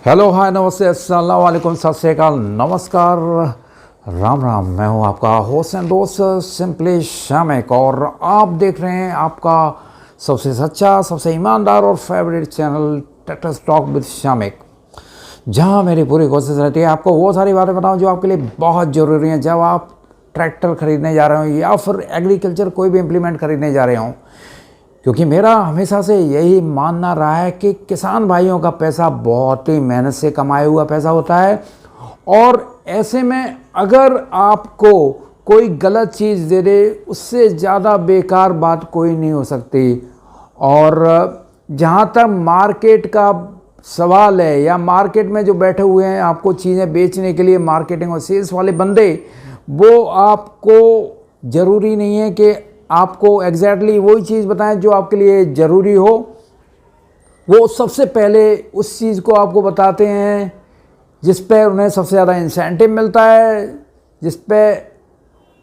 Hello hi नमस्ते अस्सलाम वालेकुम सत श्री अकाल नमस्कार राम राम। मैं हूं आपका होस्ट एंड दोस्त सिंपली शामिक और आप देख रहे हैं आपका सबसे सच्चा सबसे ईमानदार और favourite channel tractor talk with Shamik, जहां मेरी पूरी कोशिश रहती है आपको वो सारी बातें बताऊं जो आपके लिए बहुत ज़रूरी हैं जब आप ट्रैक्टर ख़रीदने जा रहे हो या फिर एग्रीकल्चर कोई भी इम्प्लीमेंट खरीदने जा रहे हों। क्योंकि मेरा हमेशा से यही मानना रहा है कि किसान भाइयों का पैसा बहुत ही मेहनत से कमाया हुआ पैसा होता है और ऐसे में अगर आपको कोई गलत चीज़ दे दे उससे ज़्यादा बेकार बात कोई नहीं हो सकती। और जहाँ तक मार्केट का सवाल है या मार्केट में जो बैठे हुए हैं आपको चीज़ें बेचने के लिए मार्केटिंग और सेल्स वाले बंदे, वो आपको ज़रूरी नहीं है कि आपको एग्जैक्टली वही चीज़ बताएं जो आपके लिए ज़रूरी हो। वो सबसे पहले उस चीज़ को आपको बताते हैं जिस पे उन्हें सबसे ज़्यादा इंसेंटिव मिलता है, जिस पे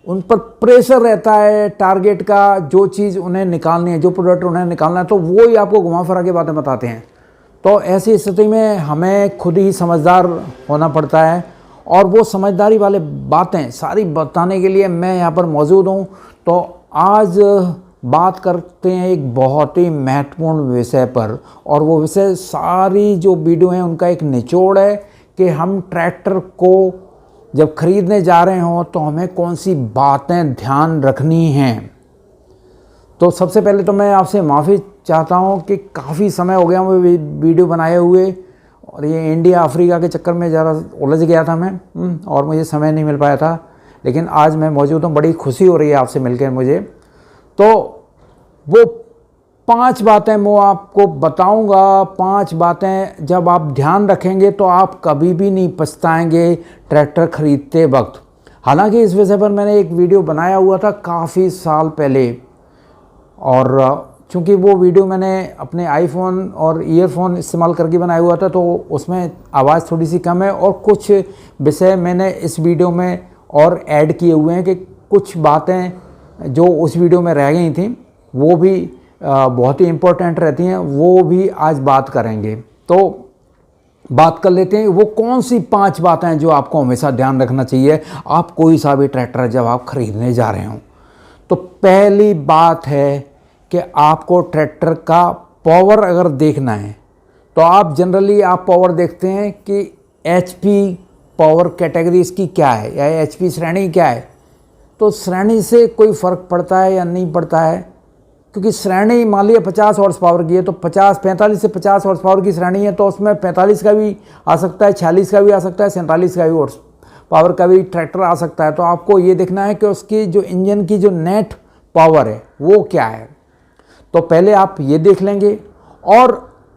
उन पर प्रेशर रहता है टारगेट का, जो चीज़ उन्हें निकालनी है, जो प्रोडक्ट उन्हें निकालना है, तो वो ही आपको घुमा फिरा के बातें बताते हैं। तो ऐसी स्थिति में हमें खुद ही समझदार होना पड़ता है और वो समझदारी वाले बातें सारी बताने के लिए मैं यहाँ पर मौजूद हूँ। तो आज बात करते हैं एक बहुत ही महत्वपूर्ण विषय पर, और वो विषय सारी जो वीडियो हैं उनका एक निचोड़ है कि हम ट्रैक्टर को जब खरीदने जा रहे हों तो हमें कौन सी बातें ध्यान रखनी हैं। तो सबसे पहले तो मैं आपसे माफ़ी चाहता हूं कि काफ़ी समय हो गया मुझे वीडियो बनाए हुए, और ये इंडिया अफ्रीका के चक्कर में ज़रा उलझ गया था मैं और मुझे समय नहीं मिल पाया था। लेकिन आज मैं मौजूद हूँ, बड़ी खुशी हो रही है आपसे मिलकर मुझे। तो वो 5 बातें मैं आपको बताऊंगा, 5 बातें जब आप ध्यान रखेंगे तो आप कभी भी नहीं पछताएंगे ट्रैक्टर खरीदते वक्त। हालांकि इस विषय पर मैंने एक वीडियो बनाया हुआ था काफ़ी साल पहले, और चूँकि वो वीडियो मैंने अपने आईफोन और ईयरफोन इस्तेमाल करके बनाया हुआ था तो उसमें आवाज़ थोड़ी सी कम है, और कुछ विषय मैंने इस वीडियो में और ऐड किए हुए हैं कि कुछ बातें जो उस वीडियो में रह गई थी वो भी बहुत ही इम्पोर्टेंट रहती हैं, वो भी आज बात करेंगे। तो बात कर लेते हैं वो कौन सी 5 बातें हैं जो आपको हमेशा ध्यान रखना चाहिए आप कोई सा भी ट्रैक्टर जब आप खरीदने जा रहे हो। तो पहली बात है कि आपको ट्रैक्टर का पावर अगर देखना है तो आप जनरली पावर देखते हैं कि एचपी पावर कैटेगरी इसकी क्या है या एचपी श्रेणी क्या है। तो श्रेणी से कोई फ़र्क पड़ता है या नहीं पड़ता है, क्योंकि श्रेणी मान लिया 50 हॉर्स पावर की है तो 45 से 50 हॉर्स पावर की श्रेणी है तो उसमें 45 का भी आ सकता है, 46 का भी आ सकता है, 47 का भी हॉर्स पावर का भी ट्रैक्टर आ सकता है। तो आपको ये देखना है कि उसकी जो इंजन की जो नेट पावर है वो क्या है। तो पहले आप ये देख लेंगे। और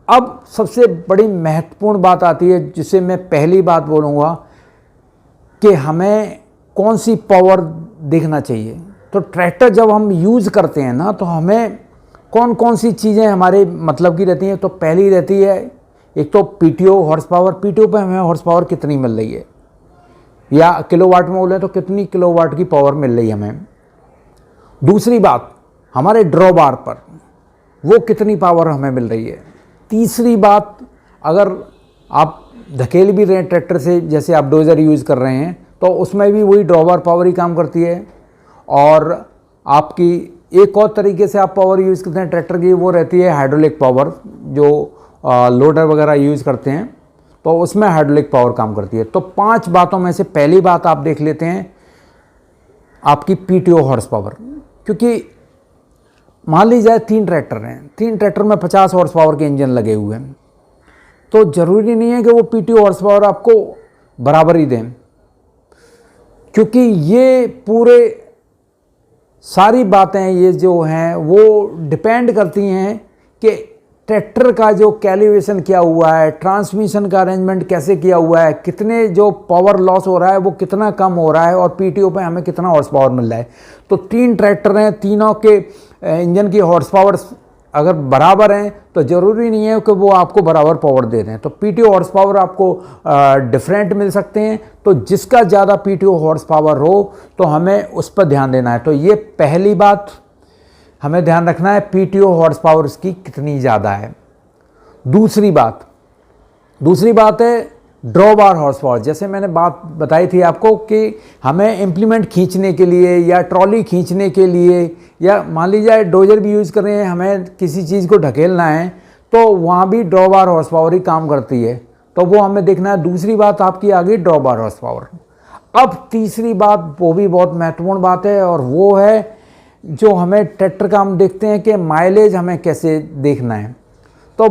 अब सबसे बड़ी महत्वपूर्ण बात आती है जिसे मैं पहली बात बोलूँगा कि हमें कौन सी पावर देखना चाहिए। तो ट्रैक्टर जब हम यूज़ करते हैं ना तो हमें कौन कौन सी चीज़ें हमारे मतलब की रहती हैं। तो पहली रहती है एक तो पीटीओ हॉर्स पावर, पीटीओ पे हमें हॉर्स पावर कितनी मिल रही है, या किलोवाट में बोले तो कितनी किलोवाट की पावर मिल रही है हमें। दूसरी बात हमारे ड्रॉ बार पर वो कितनी पावर हमें मिल रही है। तीसरी बात, अगर आप धकेल भी रहे हैं ट्रैक्टर से, जैसे आप डोजर यूज़ कर रहे हैं तो उसमें भी वही ड्रॉ बार पावर ही काम करती है। और आपकी एक और तरीके से आप पावर यूज़ करते हैं ट्रैक्टर की, वो रहती है हाइड्रोलिक पावर, जो लोडर वगैरह यूज़ करते हैं तो उसमें हाइड्रोलिक पावर काम करती है। तो 5 बातों में से पहली बात आप देख लेते हैं आपकी पीटीओ हॉर्स पावर। क्योंकि मान ली जाए 3 ट्रैक्टर हैं, 3 ट्रैक्टर में 50 हॉर्स पावर के इंजन लगे हुए हैं, तो ज़रूरी नहीं है कि वो पीटीओ हॉर्स पावर आपको बराबर ही दें, क्योंकि ये पूरे सारी बातें ये जो हैं वो डिपेंड करती हैं कि ट्रैक्टर का जो कैलिब्रेशन किया हुआ है, ट्रांसमिशन का अरेंजमेंट कैसे किया हुआ है, कितने जो पावर लॉस हो रहा है वो कितना कम हो रहा है, और पीटीओ पे हमें कितना हॉर्स पावर मिल रहा है। तो 3 ट्रैक्टर हैं, तीनों के इंजन की हॉर्स पावर अगर बराबर हैं तो ज़रूरी नहीं है कि वो आपको बराबर पावर दे दें। तो पीटीओ हॉर्स पावर आपको डिफरेंट मिल सकते हैं। तो जिसका ज़्यादा पीटीओ हॉर्स पावर हो तो हमें उस पर ध्यान देना है। तो ये पहली बात हमें ध्यान रखना है, पीटीओ हॉर्स पावर इसकी कितनी ज़्यादा है। दूसरी बात, दूसरी बात है ड्रॉ बार हॉर्स पावर। जैसे मैंने बात बताई थी आपको कि हमें इम्प्लीमेंट खींचने के लिए या ट्रॉली खींचने के लिए या मान लीजिए डोजर भी यूज़ कर रहे हैं, हमें किसी चीज़ को ढकेलना है तो वहाँ भी ड्रॉ बार हॉर्स पावर ही काम करती है, तो वो हमें देखना है। दूसरी बात आपकी आ गई ड्रॉ बार हॉर्स पावर। अब तीसरी बात, वो भी बहुत महत्वपूर्ण बात है, और वो है जो हमें ट्रैक्टर का हम देखते हैं कि माइलेज हमें कैसे देखना है। तो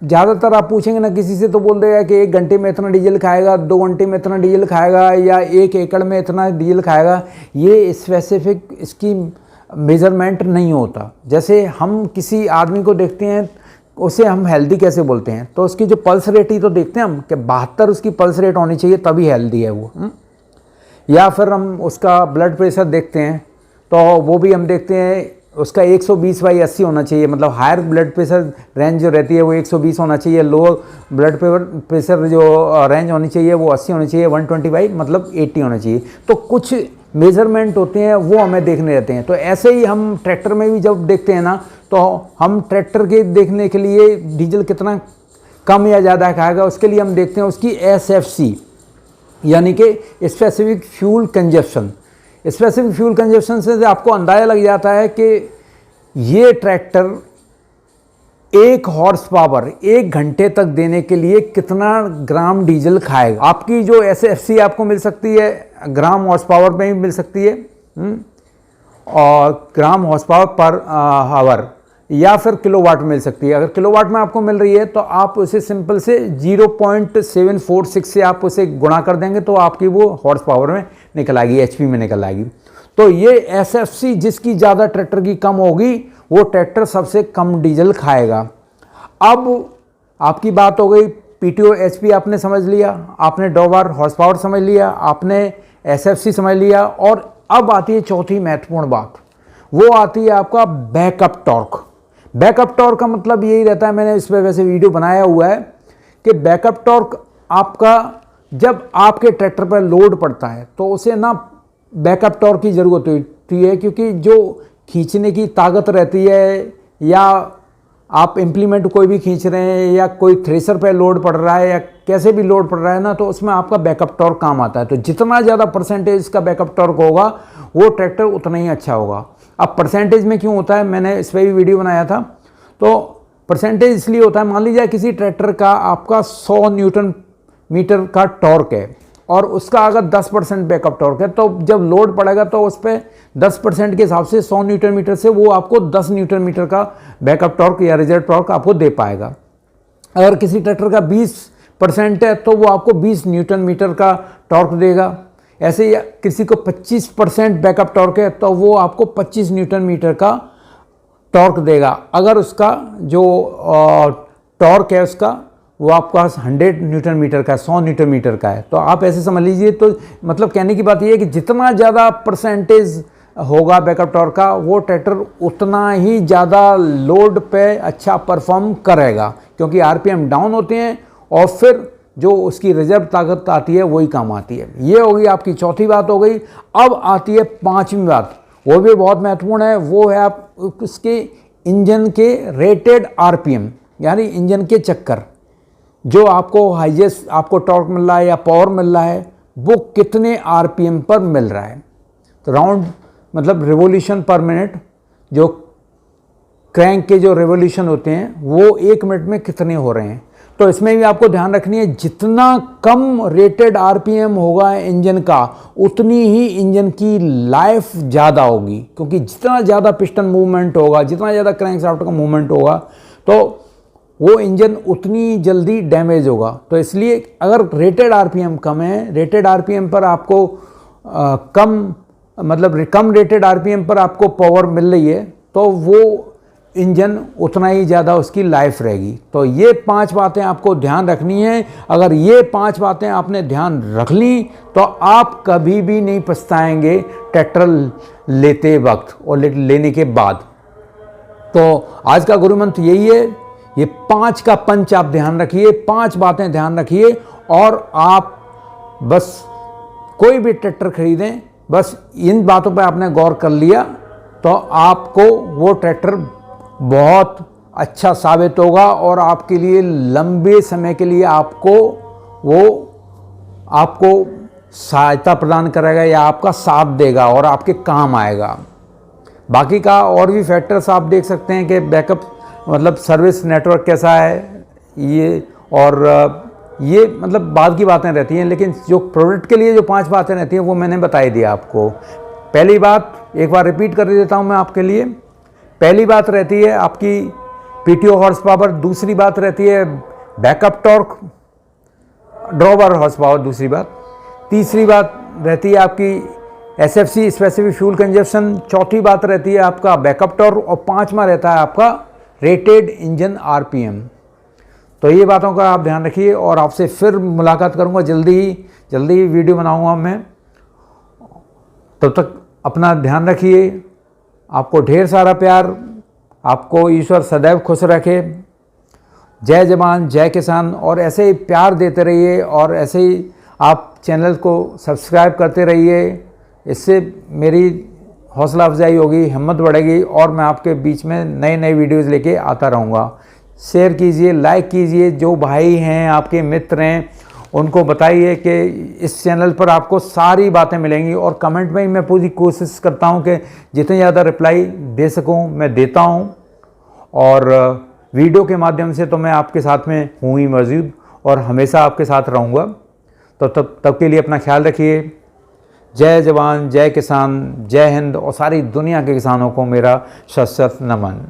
ज़्यादातर आप पूछेंगे ना किसी से तो बोल देगा कि 1 घंटे में इतना डीजल खाएगा, 2 घंटे में इतना डीजल खाएगा, या 1 एकड़ में इतना डीजल खाएगा। ये स्पेसिफिक इसकी मेज़रमेंट नहीं होता। जैसे हम किसी आदमी को देखते हैं, उसे हम हेल्दी कैसे बोलते हैं, तो उसकी जो पल्स रेट ही तो देखते हैं हम कि 72 उसकी पल्स रेट होनी चाहिए तभी हेल्दी है वो। या फिर हम उसका ब्लड प्रेशर देखते हैं तो वो भी हम देखते हैं उसका 120/80 होना चाहिए, मतलब हायर ब्लड प्रेशर रेंज जो रहती है वो 120 होना चाहिए, लोअर ब्लड प्रेशर जो रेंज होनी चाहिए वो 80 होनी चाहिए, 120 मतलब 80 होना चाहिए। तो कुछ मेज़रमेंट होते हैं वो हमें देखने रहते हैं। तो ऐसे ही हम ट्रैक्टर में भी जब देखते हैं ना, तो हम ट्रैक्टर के देखने के लिए डीजल कितना कम या ज़्यादा खाएगा उसके लिए हम देखते हैं उसकी SFC, यानी कि specific fuel consumption. Specific fuel consumption से आपको अंदाज़ा लग जाता है कि ये ट्रैक्टर 1 हॉर्स पावर 1 घंटे तक देने के लिए कितना ग्राम डीजल खाएगा। आपकी जो SFC आपको मिल सकती है ग्राम हॉर्स पावर में भी मिल सकती है, और ग्राम हॉर्स पावर पर आवर, या फिर किलोवाट मिल सकती है। अगर किलोवाट में आपको मिल रही है तो आप उसे सिंपल से 0.746 से आप उसे गुणा कर देंगे तो आपकी वो हॉर्स पावर में निकल आएगी, HP में निकल आएगी। तो ये SFC जिसकी ज़्यादा ट्रैक्टर की कम होगी वो ट्रैक्टर सबसे कम डीजल खाएगा। अब आपकी बात हो गई PTO HP आपने समझ लिया, आपने ड्रॉ बार हॉर्स पावर समझ लिया, आपने SFC समझ लिया, और अब आती है चौथी महत्वपूर्ण बात, वो आती है आपका बैकअप टॉर्क। बैकअप टॉर्क का मतलब यही रहता है, मैंने इस पर वैसे वीडियो बनाया हुआ है कि बैकअप टॉर्क आपका जब आपके ट्रैक्टर पर लोड पड़ता है तो उसे ना बैकअप टॉर्क की ज़रूरत होती है, क्योंकि जो खींचने की ताकत रहती है, या आप इम्प्लीमेंट कोई भी खींच रहे हैं या कोई थ्रेसर पे लोड पड़ रहा है या कैसे भी लोड पड़ रहा है ना, तो उसमें आपका बैकअप टॉर्क काम आता है। तो जितना ज़्यादा परसेंटेज का बैकअप टॉर्क होगा वो ट्रैक्टर उतना ही अच्छा होगा। अब परसेंटेज में क्यों होता है, मैंने इस पर भी वीडियो बनाया था। तो परसेंटेज इसलिए होता है, मान लीजिए किसी ट्रैक्टर का आपका 100 न्यूटन मीटर का टॉर्क है और उसका अगर 10% बैकअप टॉर्क है, तो जब लोड पड़ेगा तो उस पर 10% के हिसाब से 100 न्यूटन मीटर से वो आपको 10 न्यूटन मीटर का बैकअप टॉर्क या रिजर्व टॉर्क आपको दे पाएगा। अगर किसी ट्रैक्टर का 20% है तो वो आपको 20 न्यूटन मीटर का टॉर्क देगा। ऐसे ही किसी को 25% बैकअप टॉर्क है तो वो आपको 25 न्यूटन मीटर का टॉर्क देगा। अगर उसका जो टॉर्क है उसका वो आपका 100 न्यूटन मीटर का, 100 न्यूटन मीटर का है, तो आप ऐसे समझ लीजिए। तो मतलब कहने की बात ये है कि जितना ज़्यादा परसेंटेज होगा बैकअप टॉर्क का, वो ट्रैक्टर उतना ही ज़्यादा लोड पे अच्छा परफॉर्म करेगा, क्योंकि RPM डाउन होते हैं और फिर जो उसकी रिजर्व ताकत आती है वही काम आती है। ये होगी आपकी चौथी बात हो गई। अब आती है पांचवी बात, वो भी बहुत महत्वपूर्ण है, वो है आप उसके इंजन के रेटेड RPM, यानी इंजन के चक्कर, जो आपको हाईएस्ट आपको टॉर्क मिल रहा है या पावर मिल रहा है वो कितने RPM पर मिल रहा है। तो राउंड मतलब रिवोल्यूशन पर मिनट, जो क्रैंक के जो रिवोल्यूशन होते हैं वो 1 मिनट में कितने हो रहे हैं। तो इसमें भी आपको ध्यान रखनी है, जितना कम रेटेड RPM होगा इंजन का उतनी ही इंजन की लाइफ ज़्यादा होगी, क्योंकि जितना ज़्यादा पिस्टन मूवमेंट होगा, जितना ज़्यादा क्रैंकशाफ्ट का मूवमेंट होगा, तो वो इंजन उतनी जल्दी डैमेज होगा। तो इसलिए अगर रेटेड RPM कम है, रेटेड RPM पर आपको कम रेटेड RPM पर आपको पावर मिल रही है, तो वो इंजन उतना ही ज़्यादा उसकी लाइफ रहेगी। तो ये 5 बातें आपको ध्यान रखनी है। अगर ये 5 बातें आपने ध्यान रख ली तो आप कभी भी नहीं पछताएंगे ट्रैक्टर लेते वक्त और लेने के बाद। तो आज का गुरु मंत्र यही है, ये 5 का पंच आप ध्यान रखिए, 5 बातें ध्यान रखिए, और आप बस कोई भी ट्रैक्टर खरीदें, बस इन बातों पर आपने गौर कर लिया तो आपको वो ट्रैक्टर बहुत अच्छा साबित होगा और आपके लिए लंबे समय के लिए आपको सहायता प्रदान करेगा या आपका साथ देगा और आपके काम आएगा। बाकी का और भी फैक्टर्स आप देख सकते हैं कि बैकअप मतलब सर्विस नेटवर्क कैसा है ये, और ये मतलब बाद की बातें रहती हैं, लेकिन जो प्रोडक्ट के लिए जो 5 बातें रहती हैं वो मैंने बताई दिया आपको। पहली बात एक बार रिपीट कर देता हूँ मैं आपके लिए। पहली बात रहती है आपकी पीटीओ हॉर्स पावर, दूसरी बात रहती है backup torque, drawer horse power दूसरी बात, तीसरी बात रहती है आपकी एसएफसी स्पेसिफिक फ्यूल कंजप्शन, चौथी बात रहती है आपका बैकअप टॉर्क और पांचवा रहता है आपका रेटेड इंजन आरपीएम। तो ये बातों का आप ध्यान रखिए और आपसे फिर मुलाकात करूंगा जल्दी वीडियो बनाऊंगा मैं। तब तक अपना ध्यान रखिए, आपको ढेर सारा प्यार, आपको ईश्वर सदैव खुश रखे। जय जवान जय किसान, और ऐसे ही प्यार देते रहिए और ऐसे ही आप चैनल को सब्सक्राइब करते रहिए। इससे मेरी हौसला अफजाई होगी, हिम्मत बढ़ेगी और मैं आपके बीच में नए वीडियोज़ लेके आता रहूँगा। शेयर कीजिए, लाइक कीजिए, जो भाई हैं आपके मित्र हैं उनको बताइए कि इस चैनल पर आपको सारी बातें मिलेंगी। और कमेंट में ही मैं पूरी कोशिश करता हूं कि जितने ज़्यादा रिप्लाई दे सकूं मैं देता हूं, और वीडियो के माध्यम से तो मैं आपके साथ में हूँ ही मौजूद और हमेशा आपके साथ रहूँगा। तो तब के लिए अपना ख्याल रखिए। जय जवान जय किसान, जय हिंद, और सारी दुनिया के किसानों को मेरा शत शत नमन।